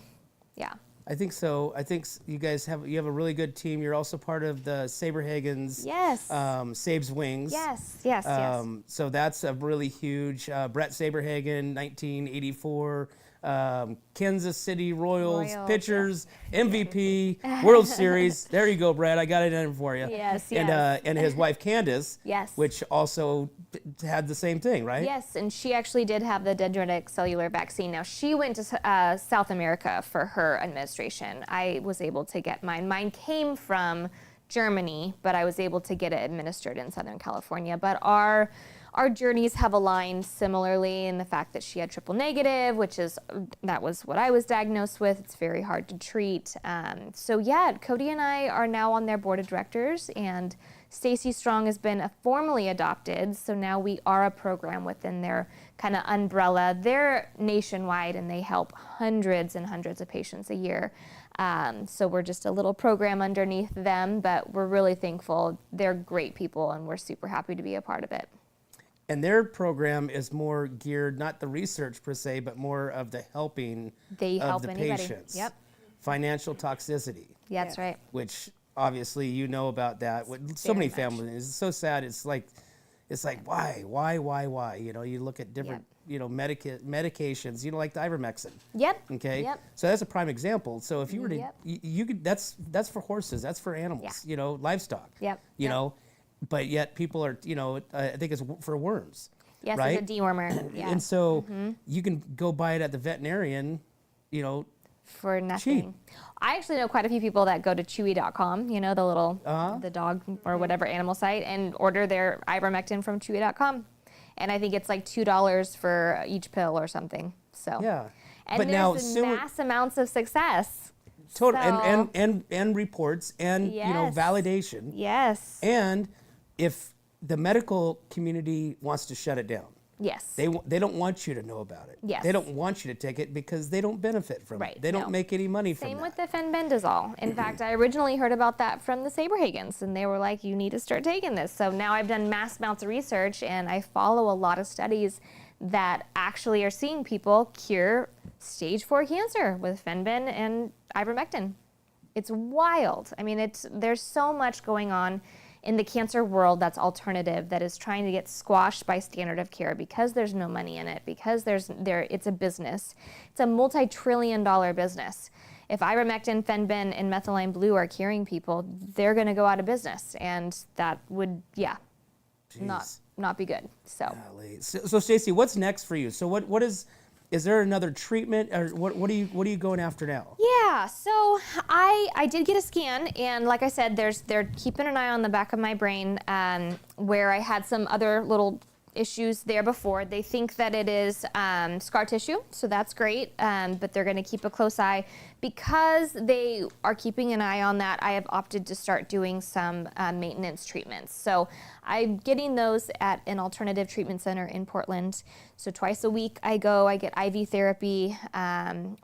Yeah. I think so. I think you guys have a really good team. You're also part of the Saberhagen's SabesWings. Yes. So that's a really huge. Brett Saberhagen, 1984. Kansas City Royals pitchers, MVP, World Series. There you go, Brad. I got it in for you. Yes. And his wife Candace, Yes. which also had the same thing, right? Yes, and she actually did have the dendritic cellular vaccine. Now, she went to South America for her administration. I was able to get mine. Mine came from Germany, but I was able to get it administered in Southern California. But our our journeys have aligned similarly in the fact that she had triple negative, that was what I was diagnosed with. It's very hard to treat. So yeah, Cody and I are now on their board of directors, and Stacie Strong has been formally adopted. So now we are a program within their kind of umbrella. They're nationwide, and they help hundreds and hundreds of patients a year. So we're just a little program underneath them, but we're really thankful. They're great people, and we're super happy to be a part of it. And their program is more geared, not the research per se, but more of the helping They of help the anybody. patients. Yep. Financial toxicity, Yeah, that's right. which obviously you know about that. So many much. families, it's so sad. It's like why? You know, you look at different, you know, medications, you know, like the ivermectin. Yep. Okay. Yep. So that's a prime example. So if you were to, Yep. you could, that's for horses, that's for animals, you know, livestock. Yep. You know, but yet people are, you know, I think it's for worms. Yes, right? it's a dewormer. Yeah. And so you can go buy it at the veterinarian, you know, For nothing. I actually know quite a few people that go to Chewy.com, you know, the little, the dog or whatever animal site, and order their ivermectin from Chewy.com. And I think it's like $2 for each pill or something. So yeah. And but there's now, mass amounts of success. total So- and reports and you know Yes. validation. Yes. And if the medical community wants to shut it down, Yes. they don't want you to know about it. Yes. They don't want you to take it because they don't benefit from Right, it. They don't no. make any money from Same that. with the fenbendazole. In fact, I originally heard about that from the Saberhagens, and they were like, you need to start taking this. So now I've done mass amounts of research, and I follow a lot of studies that actually are seeing people cure stage 4 cancer with fenben and ivermectin. It's wild. I mean, there's so much going on in the cancer world that's alternative, that is trying to get squashed by standard of care because there's no money in it, because it's a business. It's a multi-trillion-dollar business. If ivermectin, fenben, and methylene blue are curing people, they're going to go out of business, and that would, not be good. So. Golly. So Stacie, what's next for you? So what is there another treatment, or what are you going after now? Yeah, so I did get a scan, and like I said, they're keeping an eye on the back of my brain where I had some other little issues there before. They think that it is scar tissue, so that's great, but they're going to keep a close eye. Because they are keeping an eye on that, I have opted to start doing some maintenance treatments. So I'm getting those at an alternative treatment center in Portland. So twice a week I get IV therapy,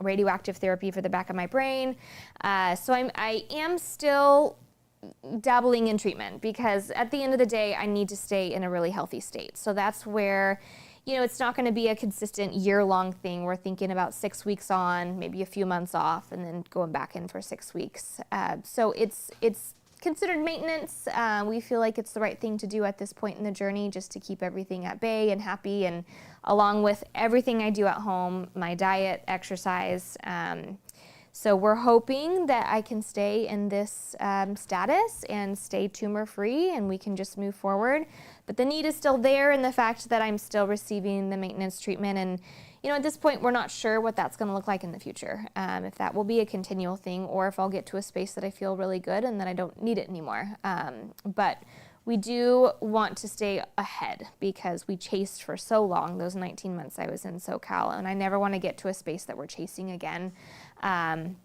radioactive therapy for the back of my brain. So I am still dabbling in treatment, because at the end of the day, I need to stay in a really healthy state. So that's where, you know, it's not going to be a consistent year-long thing. We're thinking about 6 weeks on, maybe a few months off, and then going back in for 6 weeks. So it's considered maintenance. We feel like it's the right thing to do at this point in the journey, just to keep everything at bay and happy, and along with everything I do at home, my diet, exercise. So we're hoping that I can stay in this status and stay tumor-free, and we can just move forward. But the need is still there, in the fact that I'm still receiving the maintenance treatment. And, you know, at this point, we're not sure what that's going to look like in the future, if that will be a continual thing, or if I'll get to a space that I feel really good and that I don't need it anymore. But we do want to stay ahead, because we chased for so long, those 19 months I was in SoCal, and I never want to get to a space that we're chasing again. And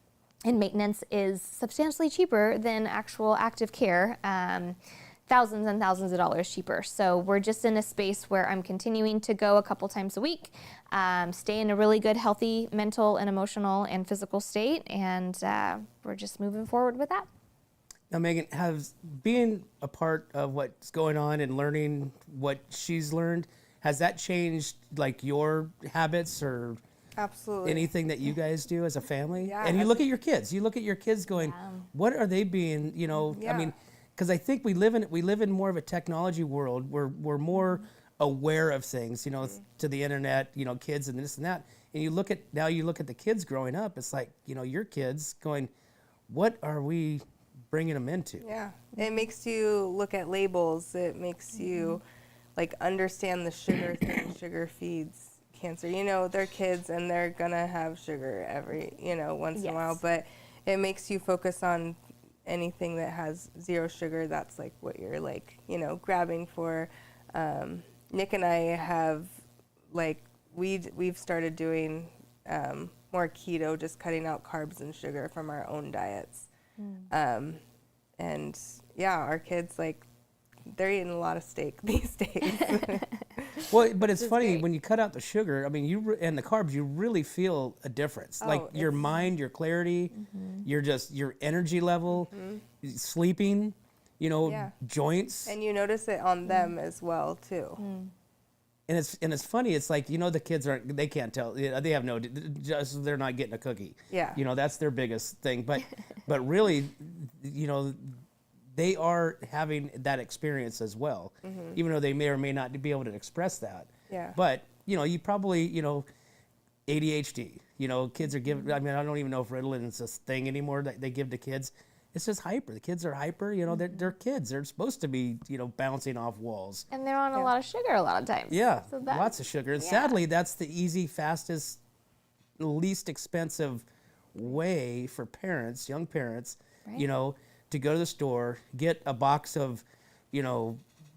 maintenance is substantially cheaper than actual active care, thousands and thousands of dollars cheaper. So we're just in a space where I'm continuing to go a couple times a week, stay in a really good, healthy mental and emotional and physical state, and we're just moving forward with that. Now, Megan, being a part of what's going on and learning what she's learned, has that changed like your habits or Absolutely. anything that you guys do as a family? Yeah, And you look at your kids. You look at your kids going, what are they being? You know, I mean, because I think we live in more of a technology world where we're more aware of things. You know, to the internet. You know, kids and this and that. And you look at the kids growing up. It's like, you know, your kids going, what are we bringing them into? Yeah, it makes you look at labels. It makes you like understand the sugar thing. Sugar feeds cancer. You know, they're kids and they're gonna have sugar once in a while, but it makes you focus on anything that has zero sugar. That's like what you're like, you know, grabbing for. Nick and I have, like, we've started doing more keto, just cutting out carbs and sugar from our own diets. And yeah, our kids, like, they're eating a lot of steak these days. Well, but it's funny great. when you cut out the sugar. I mean, and the carbs, you really feel a difference. Oh, Like your it's- mind, your clarity, your energy level, sleeping. Yeah. Joints. And you notice it on them as well, too. And it's funny. It's like, the kids they can't tell. They have just they're not getting a cookie. Yeah. That's their biggest thing. But really, they are having that experience as well, even though they may or may not be able to express that. Yeah. But you probably ADHD. Kids are given. I mean, I don't even know if Ritalin is a thing anymore that they give to kids. It's just hyper. The kids are hyper. They're kids. They're supposed to be bouncing off walls. And they're on a lot of sugar a lot of times. Yeah, So that- lots of sugar. And yeah. sadly, that's the easy, fastest, least expensive way for parents, young parents, Right. to go to the store, get a box of,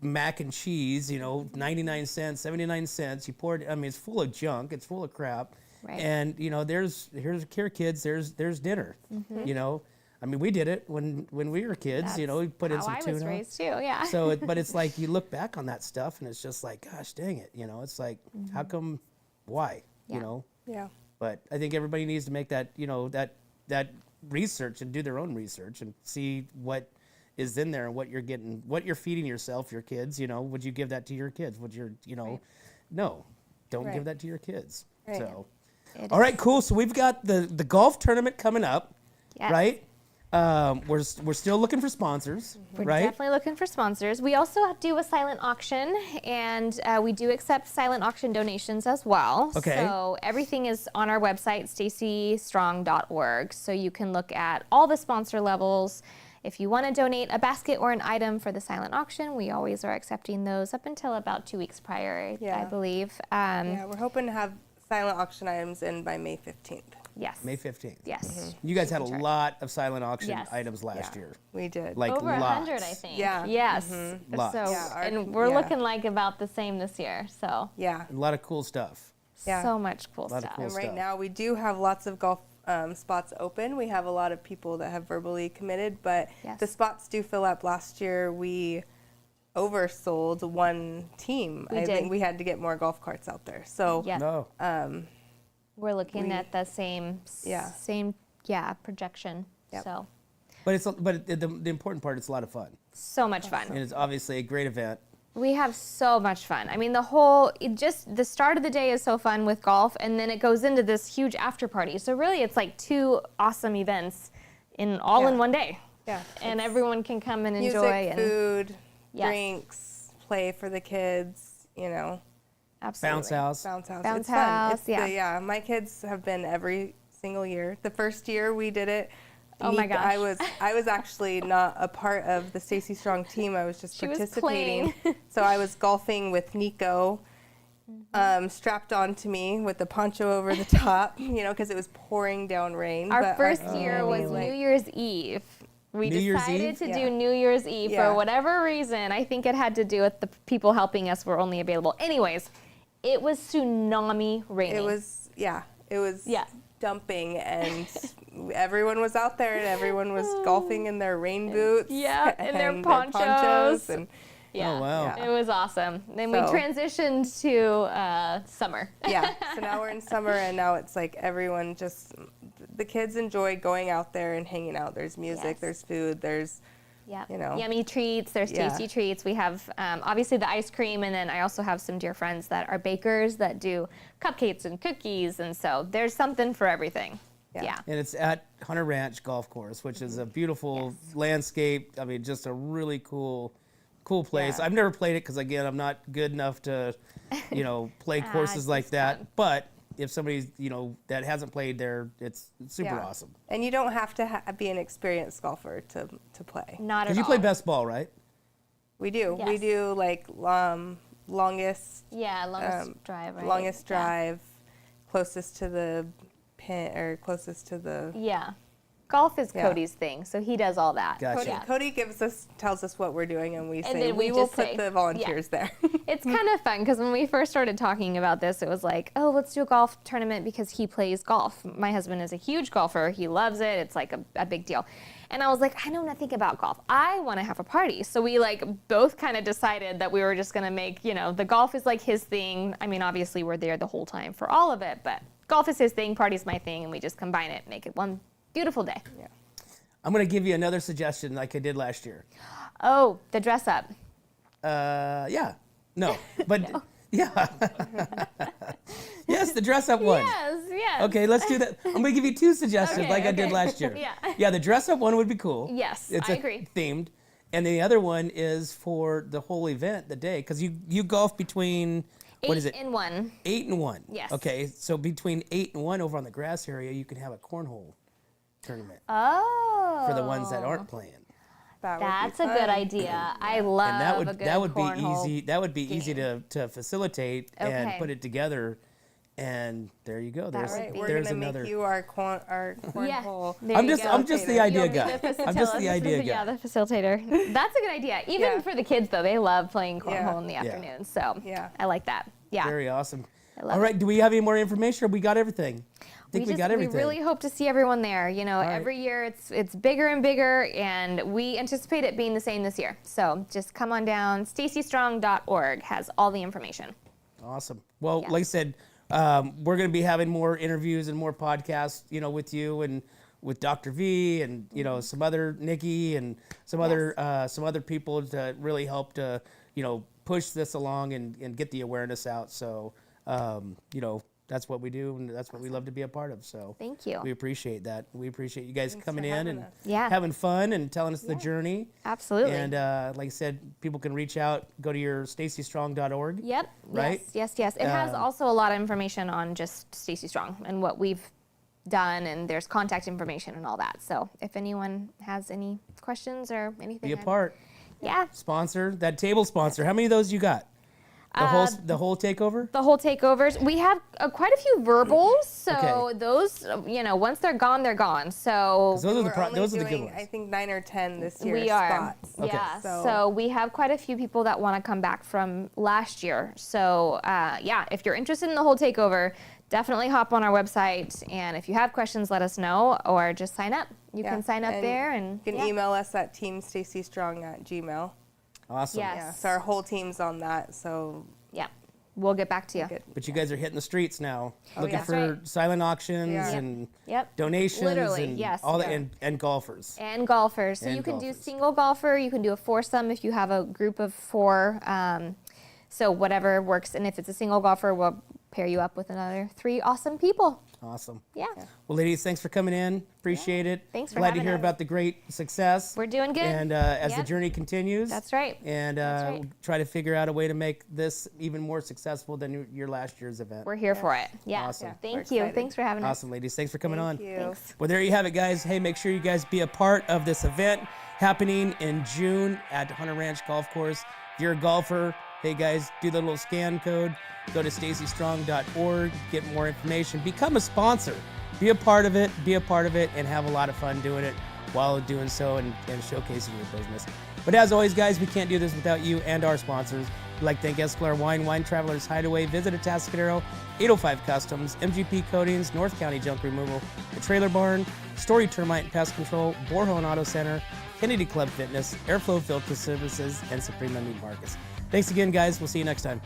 mac and cheese, 99 cents, 79 cents. You pour it, I mean, it's full of junk. It's full of crap. Right. And, here kids, there's dinner, I mean, we did it when we were kids, That's we put in how some I tuna. was raised too, yeah. So, but it's like you look back on that stuff and it's just like, gosh, dang it, it's like, how come, why, Yeah. Yeah. But I think everybody needs to make that, that research and do their own research and see what is in there and what you're getting, what you're feeding yourself, your kids. Would you give that to your kids? Would your, Right. no, don't Right. give that to your kids. Right. So, It all right, cool. So we've got the golf tournament coming up, Yes. right? We're still looking for sponsors, We're right? definitely looking for sponsors. We also do a silent auction, and we do accept silent auction donations as well. Okay. So everything is on our website, StacieStrong.org. So you can look at all the sponsor levels. If you want to donate a basket or an item for the silent auction, we always are accepting those up until about 2 weeks prior, I Yeah. believe. Yeah, we're hoping to have silent auction items in by May 15th. Yes. May 15th. Yes. You guys had a Keep track. lot of silent auction Yes. items last Yeah. year. We did. Like Over lots. 100, I think. Yeah. Yes. Lots. So, Yeah, and we're yeah. looking like about the same this year. So, Yeah. A lot of cool stuff. Yeah. so much cool Lot of stuff. cool And right stuff. now we do have lots of golf spots open. We have a lot of people that have verbally committed, but Yes. the spots do fill up. Last year we oversold one team. We I did. think we had to get more golf carts out there. So Yeah. No. We're looking We- at the same, Yeah. projection. Yep. So, But the important part, it's a lot of fun. so much fun. And it's obviously a great event. We have so much fun. I mean, the start of the day is so fun with golf, and then it goes into this huge after party. So really, it's like 2 awesome events all in Yeah. one day. yeah. And It's everyone can come and music, enjoy. And food, Yes. drinks, play for the kids, absolutely. Bounce house. bounce house. Bounce it's fun. house, yeah. Yeah, my kids have been every single year. The first year we did it, Oh my gosh. I was actually not a part of the Stacie Strong team. I was just She was participating. So I was golfing with Nico, strapped onto me with the poncho over the top, because it was pouring down rain. Our but first team year was like- New Year's Eve. We New Year's decided Eve? to Yeah. do New Year's Eve Yeah. for whatever reason. I think it had to do with the people helping us were only available. Anyways, it was tsunami raining. It was Yeah. dumping, and everyone was out there, and everyone was golfing in their rain boots. Yeah, and their ponchos. and Yeah. Oh, wow. Yeah. It was awesome. Then we So- transitioned to summer. yeah. So now we're in summer, and now it's like everyone the kids enjoy going out there and hanging out. There's music, Yes. there's food, there's Yep. You know. Yummy treats. There's Yeah. tasty treats. We have obviously the ice cream, and then I also have some dear friends that are bakers that do cupcakes and cookies, and so there's something for everything. Yeah. Yeah. And it's at Hunter Ranch Golf Course, which is a beautiful landscape. I mean, just a really cool place. Yeah. I've never played it because, again, I'm not good enough to, play courses it's like just that. fun. But if somebody's, that hasn't played there, it's super Yeah. awesome. And you don't have to be an experienced golfer to play. Not at Because you all. play best ball, right? We do. We Yes. do like longest Yeah, longest drive, right? longest Yeah. drive, closest to the pin or closest to the Yeah. Golf is Yeah. Cody's thing, so he does all that. Gotcha. Cody tells us what we're doing, and we say then we we will just put say, the volunteers there. It's kind of fun because when we first started talking about this, it was like, oh, let's do a golf tournament because he plays golf. My husband is a huge golfer. He loves it. It's like a big deal. And I was like, I know nothing about golf. I want to have a party. So we like both kind of decided that we were just going to make, the golf is like his thing. I mean, obviously we're there the whole time for all of it, but golf is his thing, party's my thing, and we just combine it, make it one beautiful day. Yeah. I'm going to give you another suggestion like I did last year. Oh, the dress up. Yeah. No. But yeah. Yes, the dress up one. Yes. Okay, let's do that. I'm going to give you two suggestions Okay, like I did okay. last year. Yeah. Yeah, the dress up one would be cool. Yes, It's I agree. themed. And the other one is for the whole event, the day, because you golf between, what is it? 8 and 1. 8 and 1. Yes. Okay, so between 8 and 1 over on the grass area, you can have a cornhole tournament Oh. for the ones that aren't playing. That's a good idea. I love And a good that would be cornhole easy. That would be easy game. to facilitate and Okay. put it together. And there you go. There's would Right, be- we're there's gonna another. make you our cornhole. There I'm you just go. I'm just the You'll idea You'll guy. be the I'm just the idea Yeah, guy. the facilitator. That's a good idea. Even Yeah. for the kids, though, they love playing cornhole Yeah. in the Yeah. afternoon. So Yeah. I like that. Yeah. Very awesome. I love All right. Do we have any more information? Or we got everything. I think we got everything. We really hope to see everyone there. right. Every year it's bigger and bigger, and we anticipate it being the same this year. So just come on down. StacieStrong.org has all the information. Awesome. Well, Yeah. like I said, we're going to be having more interviews and more podcasts, with you and with Dr. V and some other Nikki and some other people to really help to push this along and get the awareness out. So that's what we do and that's what we love to be a part of. So Thank you. we appreciate that. We appreciate you guys coming for in having and us. Yeah. having fun and telling us the journey. Absolutely. And like I said, people can reach out, go to your staciestrong.org. Yep. Right? Yes. It has also a lot of information on just Stacie Strong and what we've done, and there's contact information and all that. So if anyone has any questions or anything, Be a part. Yeah. Sponsor, that table sponsor. How many of those you got? The whole takeover? The whole takeovers. We have quite a few verbals, so Okay. those, once they're gone, they're gone. So Those are We're only those are the good doing, ones. I think 9 or 10 this year we are. spots. Okay. Yeah. So- So we have quite a few people that want to come back from last year. So if you're interested in the whole takeover, definitely hop on our website. And if you have questions, let us know or just sign up. You Yeah, can sign up there and you can email us at teamstaciestrong@gmail.com. Awesome. Yes. Yeah, so our whole team's on that. So Yeah. We'll get back to you. good. But you guys are hitting the streets now, looking yeah. That's for right. silent auctions Yeah. and Yep. donations Literally, and yes. all that, Yeah. and golfers. And golfers. So And you can do golfers. single golfer, you can do a foursome if you have a group of 4. So whatever works. And if it's a single golfer, we'll pair you up with another 3 awesome people. Awesome. Yeah. Well, ladies, thanks for coming in. Appreciate it. Thanks for Glad to having hear us. about the great success. We're doing good. And as the Yep. journey continues. That's right. And That's right. we'll try to figure out a way to make this even more successful than your last year's event. We're here for it. Yeah. Awesome. Yeah, we're Thank you. excited. Thanks for having us. Awesome, ladies. Thanks for coming on. Thank you. Thanks. Well, there you have it, guys. Hey, make sure you guys be a part of this event happening in June at Hunter Ranch Golf Course. If you're a golfer, hey, guys, do the little scan code. Go to staciestrong.org, get more information. Become a sponsor. Be a part of it, and have a lot of fun doing it while doing so and showcasing your business. But as always, guys, we can't do this without you and our sponsors. We'd like to thank Escalar Wine Travelers Hideaway, Visit Atascadero, 805 Customs, MGP Coatings, North County Junk Removal, The Trailer Barn, Story Termite and Pest Control, Borhone Auto Center, Kennedy Club Fitness, Airflow Filter Services, and Suprema Meat Markets. Thanks again, guys. We'll see you next time.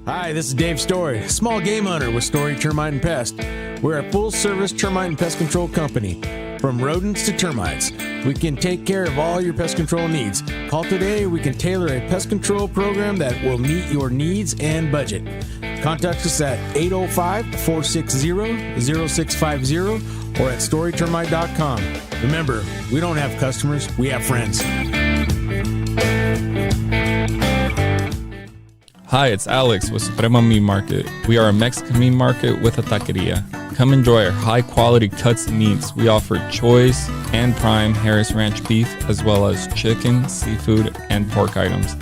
Hi, this is Dave Story, small game hunter with Story Termite and Pest. We're a full-service termite and pest control company. From rodents to termites, we can take care of all your pest control needs. Call today. We can tailor a pest control program that will meet your needs and budget. Contact us at 805-460-0650 or at storytermite.com. Remember, we don't have customers, we have friends. Hi, it's Alex with Suprema Meat Market. We are a Mexican meat market with a taqueria. Come enjoy our high-quality cuts and meats. We offer choice and prime Harris Ranch beef, as well as chicken, seafood, and pork items.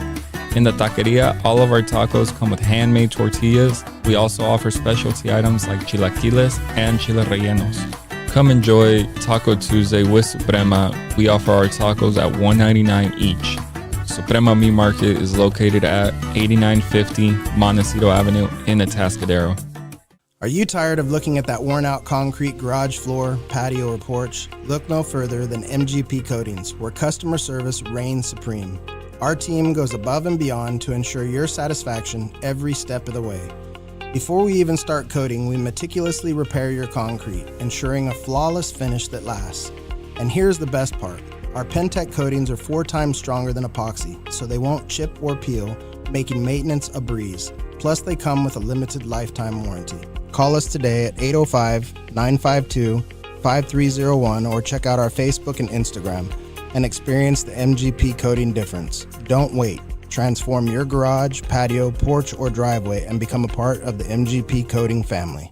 In the taqueria, all of our tacos come with handmade tortillas. We also offer specialty items like chilaquiles and chile rellenos. Come enjoy Taco Tuesday with Suprema. We offer our tacos at $1.99 each. Suprema Meat Market is located at 8950 Montecito Avenue in Atascadero. Are you tired of looking at that worn-out concrete garage floor, patio, or porch? Look no further than MGP Coatings, where customer service reigns supreme. Our team goes above and beyond to ensure your satisfaction every step of the way. Before we even start coating, we meticulously repair your concrete, ensuring a flawless finish that lasts. And here's the best part. Our Pentec coatings are 4 times stronger than epoxy, so they won't chip or peel, making maintenance a breeze. Plus, they come with a limited lifetime warranty. Call us today at 805-952-5301 or check out our Facebook and Instagram and experience the MGP coating difference. Don't wait. Transform your garage, patio, porch, or driveway and become a part of the MGP coating family.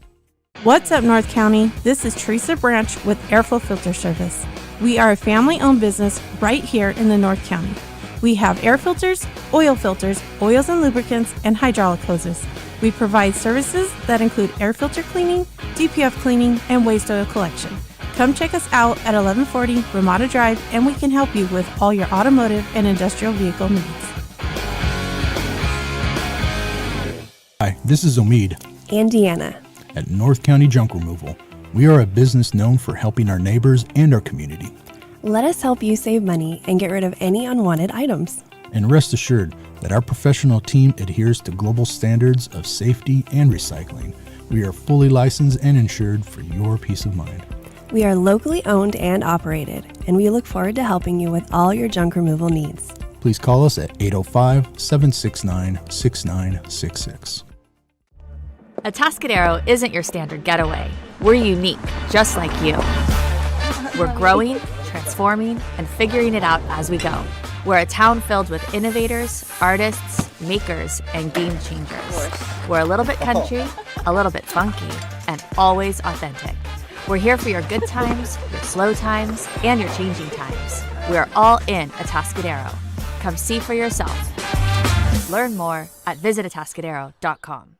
What's up, North County? This is Teresa Branch with Airflow Filter Service. We are a family-owned business right here in the North County. We have air filters, oils and lubricants, and hydraulic hoses. We provide services that include air filter cleaning, DPF cleaning, and waste oil collection. Come check us out at 1140 Ramada Drive, and we can help you with all your automotive and industrial vehicle needs. Hi, this is Omid and Deanna at North County Junk Removal. We are a business known for helping our neighbors and our community. Let us help you save money and get rid of any unwanted items. And rest assured that our professional team adheres to global standards of safety and recycling. We are fully licensed and insured for your peace of mind. We are locally owned and operated, and we look forward to helping you with all your junk removal needs. Please call us at 805-769-6966. Atascadero isn't your standard getaway. We're unique, just like you. We're growing, transforming, and figuring it out as we go. We're a town filled with innovators, artists, makers, and game changers. We're a little bit country, a little bit funky, and always authentic. We're here for your good times, your slow times, and your changing times. We're all in Atascadero. Come see for yourself. Learn more at visitatascadero.com.